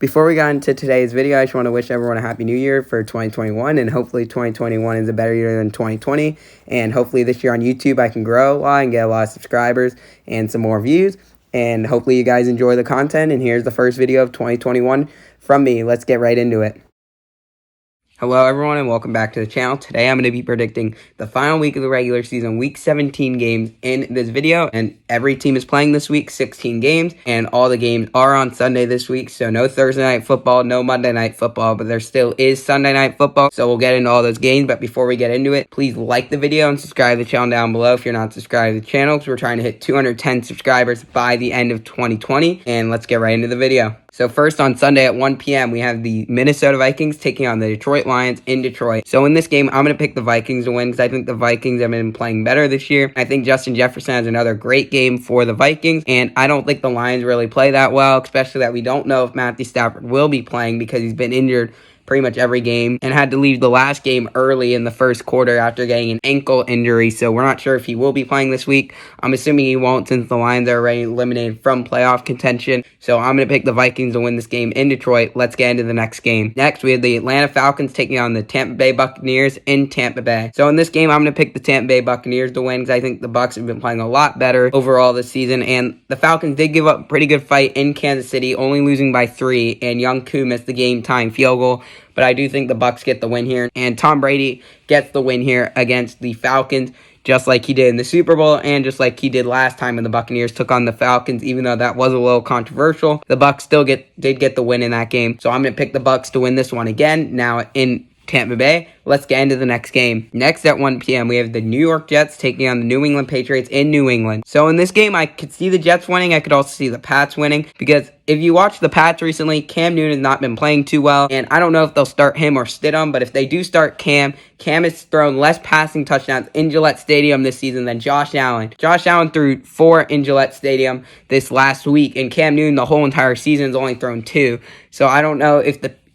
Before we got into today's video, I just want to wish everyone a happy new year for 2021, and hopefully 2021 is a better year than 2020, and hopefully this year on YouTube I can grow a lot and get a lot of subscribers and some more views, and hopefully you guys enjoy the content. And here's the first video of 2021 from me. Let's get right into it. Hello everyone and welcome back to the channel. Today I'm going to be predicting the final week of the regular season, week 17 games in this video, and every team is playing this week, 16 games, and all the games are on Sunday this week, so no Thursday night football, no Monday night football, but there still is Sunday night football, so we'll get into all those games. But before we get into it, please like the video and subscribe to the channel down below if you're not subscribed to the channel, because we're trying to hit 210 subscribers by the end of 2020, and let's get right into the video. So first on Sunday at 1 p.m. we have the Minnesota Vikings taking on the Detroit Lions in Detroit. So in this game, I'm going to pick the Vikings to win because I think the Vikings have been playing better this year. I think Justin Jefferson has another great game for the Vikings, and I don't think the Lions really play that well, especially that we don't know if Matthew Stafford will be playing because he's been injured pretty much every game and had to leave the last game early in the first quarter after getting an ankle injury, so we're not sure if he will be playing this week. I'm assuming he won't since the Lions are already eliminated from playoff contention, so I'm going to pick the Vikings to win this game in Detroit. Let's get into the next game. Next, we have the Atlanta Falcons taking on the Tampa Bay Buccaneers in Tampa Bay. So in this game, I'm going to pick the Tampa Bay Buccaneers to win because I think the Bucs have been playing a lot better overall this season, and the Falcons did give up a pretty good fight in Kansas City, only losing by 3, and Young Koo missed the game-tying field goal. But I do think the Bucs get the win here, and Tom Brady gets the win here against the Falcons, just like he did in the Super Bowl and just like he did last time when the Buccaneers took on the Falcons. Even though that was a little controversial, the Bucs still did get the win in that game. So I'm going to pick the Bucs to win this one again, now in Tampa Bay. Let's get into the next game. Next at 1 p.m. we have the New York Jets taking on the New England Patriots in New England. So in this game, I could see the Jets winning. I could also see the Pats winning because if you watch the Pats recently, Cam Newton has not been playing too well, and I don't know if they'll start him or Stidham, but if they do start Cam has thrown less passing touchdowns in Gillette Stadium this season than Josh Allen. Josh Allen threw 4 in Gillette Stadium this last week, and Cam Newton the whole entire season has only thrown 2. So I don't know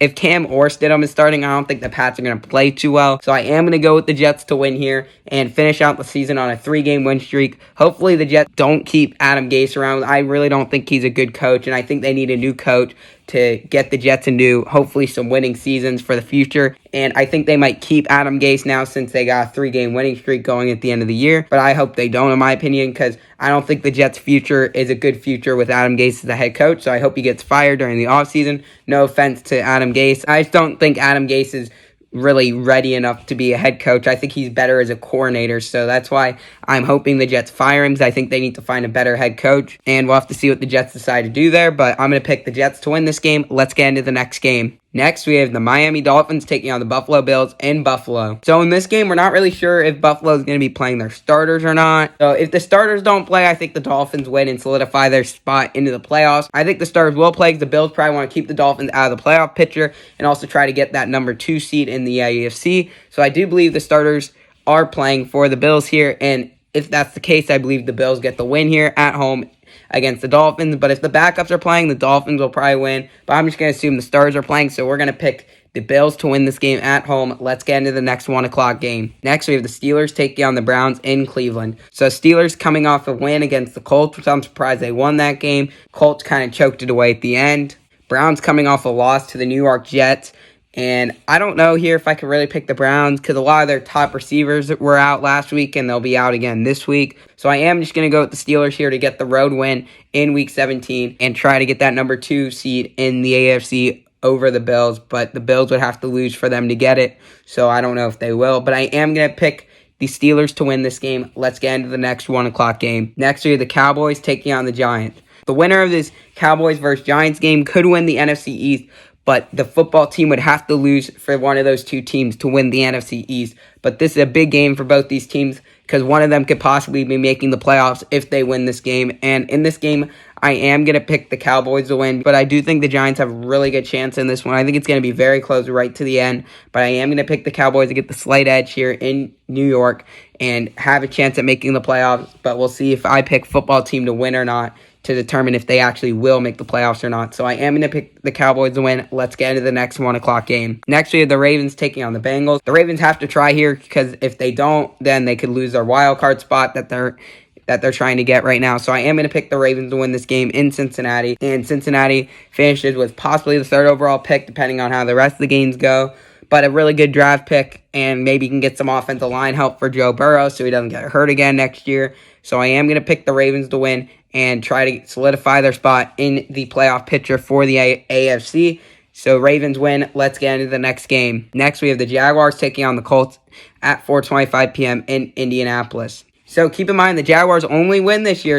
if Cam or Stidham is starting. I don't think the Pats are going to play too well. So I am going to go with the Jets to win here and finish out the season on a 3-game win streak. Hopefully the Jets don't keep Adam Gase around. I really don't think he's a good coach, and I think they need a new coach to get the Jets into hopefully some winning seasons for the future. And I think they might keep Adam Gase now since they got a 3-game winning streak going at the end of the year. But I hope they don't, in my opinion, because I don't think the Jets' future is a good future with Adam Gase as the head coach. So I hope he gets fired during the offseason. No offense to Adam Gase. I just don't think Adam Gase is really ready enough to be a head coach. I think he's better as a coordinator, so that's why I'm hoping the Jets fire him, because I think they need to find a better head coach, and we'll have to see what the Jets decide to do there, but I'm going to pick the Jets to win this game. Let's get into the next game. Next, we have the Miami Dolphins taking on the Buffalo Bills in Buffalo. So in this game, we're not really sure if Buffalo is going to be playing their starters or not. So if the starters don't play, I think the Dolphins win and solidify their spot into the playoffs. I think the starters will play because the Bills probably want to keep the Dolphins out of the playoff picture and also try to get that number 2 seed in the AFC. So I do believe the starters are playing for the Bills here, and if that's the case, I believe the Bills get the win here at home against the Dolphins. But if the backups are playing, the Dolphins will probably win. But I'm just going to assume the stars are playing, so we're going to pick the Bills to win this game at home. Let's get into the next 1 o'clock game. Next, we have the Steelers taking on the Browns in Cleveland. So Steelers coming off a win against the Colts, which I'm surprised they won that game. Colts kind of choked it away at the end. Browns coming off a loss to the New York Jets. And I don't know here if I could really pick the Browns because a lot of their top receivers were out last week and they'll be out again this week. So I am just going to go with the Steelers here to get the road win in Week 17 and try to get that number 2 seed in the AFC over the Bills. But the Bills would have to lose for them to get it. So I don't know if they will. But I am going to pick the Steelers to win this game. Let's get into the next 1 o'clock game. Next, we have the Cowboys taking on the Giants. The winner of this Cowboys versus Giants game could win the NFC East, but the football team would have to lose for one of those 2 teams to win the NFC East. But this is a big game for both these teams because one of them could possibly be making the playoffs if they win this game. And in this game, I am going to pick the Cowboys to win, but I do think the Giants have a really good chance in this one. I think it's going to be very close right to the end, but I am going to pick the Cowboys to get the slight edge here in New York and have a chance at making the playoffs. But we'll see if I pick football team to win or not to determine if they actually will make the playoffs or not. So I am going to pick the Cowboys to win. Let's get into the next 1 o'clock game. Next, we have the Ravens taking on the Bengals. The Ravens have to try here because if they don't, then they could lose their wild card spot that they're that they're trying to get right now. So I am going to pick the Ravens to win this game in Cincinnati. And Cincinnati finishes with possibly the 3rd overall pick, depending on how the rest of the games go. But a really good draft pick, and maybe you can get some offensive line help for Joe Burrow so he doesn't get hurt again next year. So I am going to pick the Ravens to win and try to solidify their spot in the playoff picture for the AFC. So Ravens win. Let's get into the next game. Next, we have the Jaguars taking on the Colts at 4:25 p.m. in Indianapolis. So keep in mind, the Jaguars' only win this year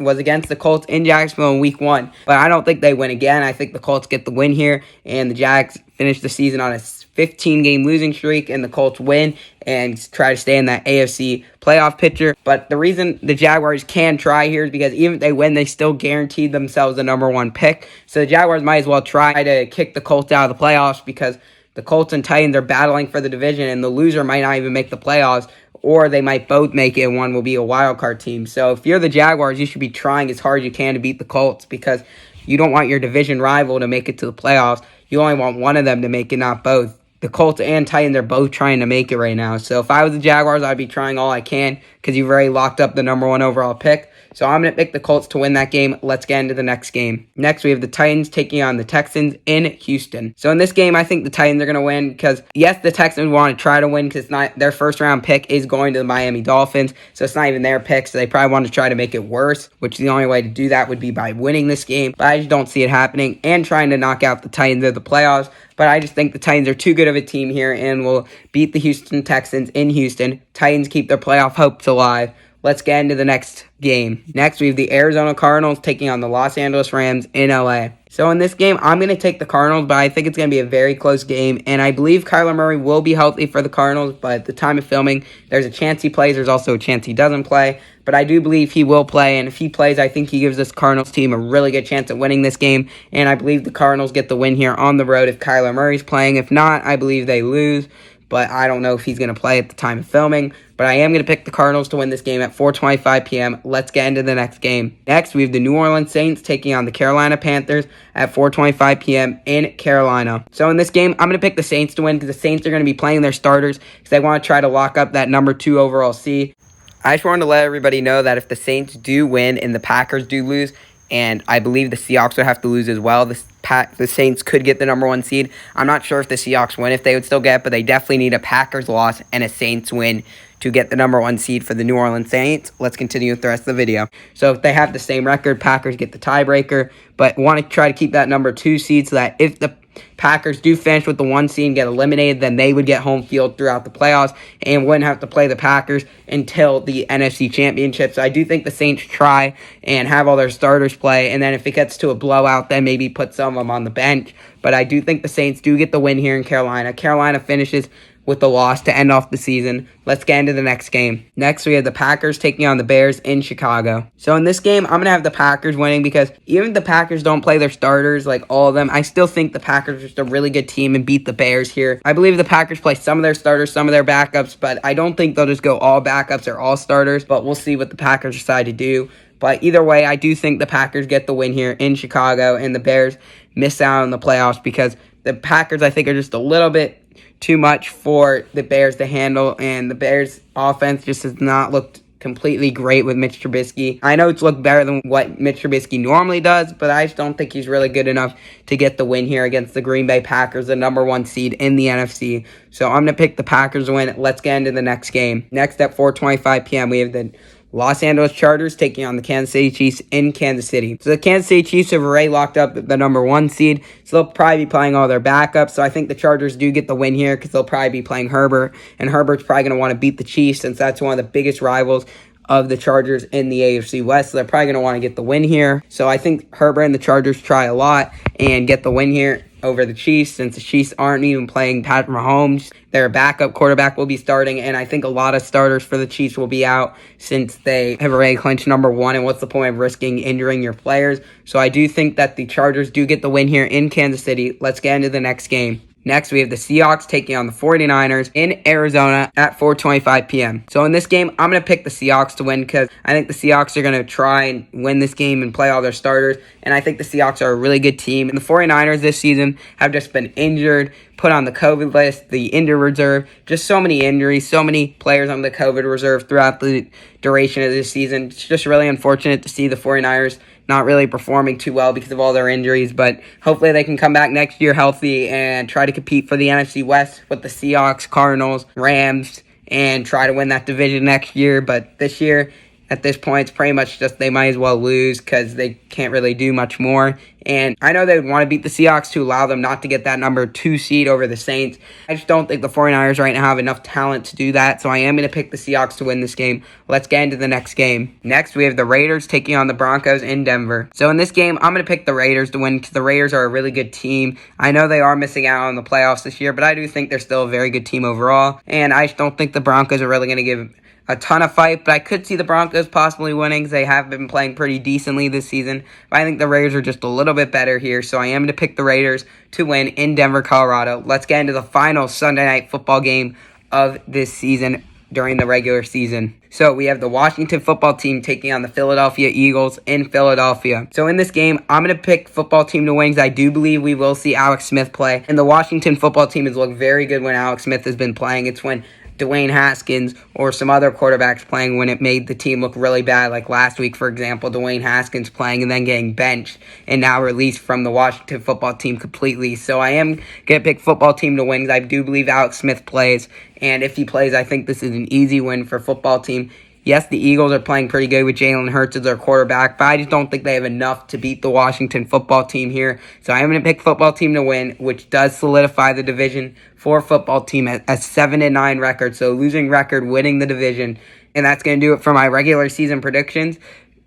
was against the Colts in Jacksonville in Week 1. But I don't think they win again. I think the Colts get the win here, and the Jags finish the season on a 15-game losing streak, and the Colts win and try to stay in that AFC playoff picture. But the reason the Jaguars can try here is because even if they win, they still guaranteed themselves the number 1 pick. So the Jaguars might as well try to kick the Colts out of the playoffs, because the Colts and Titans are battling for the division, and the loser might not even make the playoffs, or they might both make it, and one will be a wild card team. So if you're the Jaguars, you should be trying as hard as you can to beat the Colts, because you don't want your division rival to make it to the playoffs. You only want one of them to make it, not both. The Colts and Titans are both trying to make it right now. So if I was the Jaguars, I'd be trying all I can, because you've already locked up the number 1 overall pick. So I'm going to pick the Colts to win that game. Let's get into the next game. Next, we have the Titans taking on the Texans in Houston. So in this game, I think the Titans are going to win, because, yes, the Texans want to try to win, because it's not their first-round pick is going to the Miami Dolphins. So it's not even their pick, so they probably want to try to make it worse, which the only way to do that would be by winning this game. But I just don't see it happening, and trying to knock out the Titans of the playoffs. But I just think the Titans are too good of a team here and will beat the Houston Texans in Houston. Titans keep their playoff hopes alive. Let's get into the next game. Next, we have the Arizona Cardinals taking on the Los Angeles Rams in LA. So in this game, I'm going to take the Cardinals, but I think it's going to be a very close game. And I believe Kyler Murray will be healthy for the Cardinals, but at the time of filming, there's a chance he plays. There's also a chance he doesn't play. But I do believe he will play, and if he plays, I think he gives this Cardinals team a really good chance at winning this game. And I believe the Cardinals get the win here on the road if Kyler Murray's playing. If not, I believe they lose. But I don't know if he's going to play at the time of filming. But I am going to pick the Cardinals to win this game at 4:25 p.m. Let's get into the next game. Next, we have the New Orleans Saints taking on the Carolina Panthers at 4:25 p.m. in Carolina. So in this game, I'm going to pick the Saints to win, because the Saints are going to be playing their starters, because they want to try to lock up that number 2 overall seed. I just wanted to let everybody know that if the Saints do win and the Packers do lose, and I believe the Seahawks would have to lose as well, the Saints could get the number 1 seed. I'm not sure if the Seahawks win, if they would still get it, but they definitely need a Packers loss and a Saints win to get the number 1 seed for the New Orleans Saints. Let's continue with the rest of the video. So if they have the same record, Packers get the tiebreaker, but want to try to keep that number 2 seed so that if the Packers do finish with the 1 seed and get eliminated, then they would get home field throughout the playoffs and wouldn't have to play the Packers until the NFC Championship. So I do think the Saints try and have all their starters play, and then if it gets to a blowout, then maybe put some of them on the bench. But I do think the Saints do get the win here in Carolina. Carolina finishes with the loss to end off the season. Let's get into the next game. Next, we have the Packers taking on the Bears in Chicago. So in this game, I'm going to have the Packers winning, because even if the Packers don't play their starters, like all of them, I still think the Packers are just a really good team and beat the Bears here. I believe the Packers play some of their starters, some of their backups, but I don't think they'll just go all backups or all starters, but we'll see what the Packers decide to do. But either way, I do think the Packers get the win here in Chicago, and the Bears miss out on the playoffs, because the Packers, I think, are just a little bit too much for the Bears to handle, and the Bears offense just has not looked completely great with Mitch Trubisky. I know it's looked better than what Mitch Trubisky normally does, but I just don't think he's really good enough to get the win here against the Green Bay Packers, the number 1 seed in the NFC. So I'm going to pick the Packers to win. Let's get into the next game. Next at 4:25 p.m., we have the Los Angeles Chargers taking on the Kansas City Chiefs in Kansas City. So the Kansas City Chiefs have already locked up the number 1 seed, so they'll probably be playing all their backups. So I think the Chargers do get the win here, because they'll probably be playing Herbert, and Herbert's probably going to want to beat the Chiefs, since that's one of the biggest rivals of the Chargers in the AFC West. So they're probably going to want to get the win here. So I think Herbert and the Chargers try a lot and get the win here over the Chiefs, since the Chiefs aren't even playing Patrick Mahomes. Their backup quarterback will be starting, and I think a lot of starters for the Chiefs will be out, since they have already clinched number 1, and what's the point of risking injuring your players? So I do think that the Chargers do get the win here in Kansas City. Let's get into the next game. Next, we have the Seahawks taking on the 49ers in Arizona at 4:25 p.m. So in this game, I'm going to pick the Seahawks to win, because I think the Seahawks are going to try and win this game and play all their starters, and I think the Seahawks are a really good team. And the 49ers this season have just been injured, put on the COVID list, the injured reserve, just so many injuries, so many players on the COVID reserve throughout the duration of this season. It's just really unfortunate to see the 49ers not really performing too well because of all their injuries, but hopefully they can come back next year healthy and try to compete for the NFC West with the Seahawks, Cardinals, Rams, and try to win that division next year. But this year, at this point, it's pretty much just they might as well lose because they can't really do much more. And I know they would want to beat the Seahawks to allow them not to get that number 2 seed over the Saints. I just don't think the 49ers right now have enough talent to do that, so I am going to pick the Seahawks to win this game. Let's get into the next game. Next, we have the Raiders taking on the Broncos in Denver. So in this game, I'm going to pick the Raiders to win because the Raiders are a really good team. I know they are missing out on the playoffs this year, but I do think they're still a very good team overall. And I just don't think the Broncos are really going to give a ton of fight, but I could see the Broncos possibly winning because they have been playing pretty decently this season. But I think the Raiders are just a little bit better here, so I am going to pick the Raiders to win in Denver, Colorado. Let's get into the final Sunday night football game of this season during the regular season. So we have the Washington football team taking on the Philadelphia Eagles in Philadelphia. So in this game, I'm going to pick football team to win because I do believe we will see Alex Smith play. And the Washington football team has looked very good when Alex Smith has been playing. It's when Dwayne Haskins or some other quarterbacks playing when it made the team look really bad. Like last week, for example, Dwayne Haskins playing and then getting benched and now released from the Washington football team completely. So I am going to pick football team to win because I do believe Alex Smith plays. And if he plays, I think this is an easy win for football team. Yes, the Eagles are playing pretty good with Jalen Hurts as their quarterback, but I just don't think they have enough to beat the Washington football team here. So I am going to pick football team to win, which does solidify the division for football team at a 7-9 record. So losing record, winning the division. And that's going to do it for my regular season predictions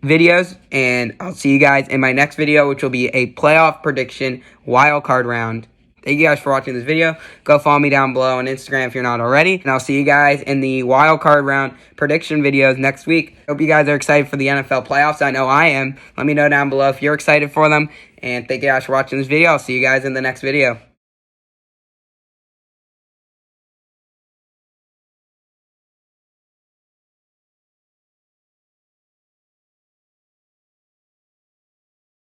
videos. And I'll see you guys in my next video, which will be a playoff prediction wild card round. Thank you guys for watching this video. Go follow me down below on Instagram if you're not already. And I'll see you guys in the wild card round prediction videos next week. Hope you guys are excited for the NFL playoffs. I know I am. Let me know down below if you're excited for them. And thank you guys for watching this video. I'll see you guys in the next video.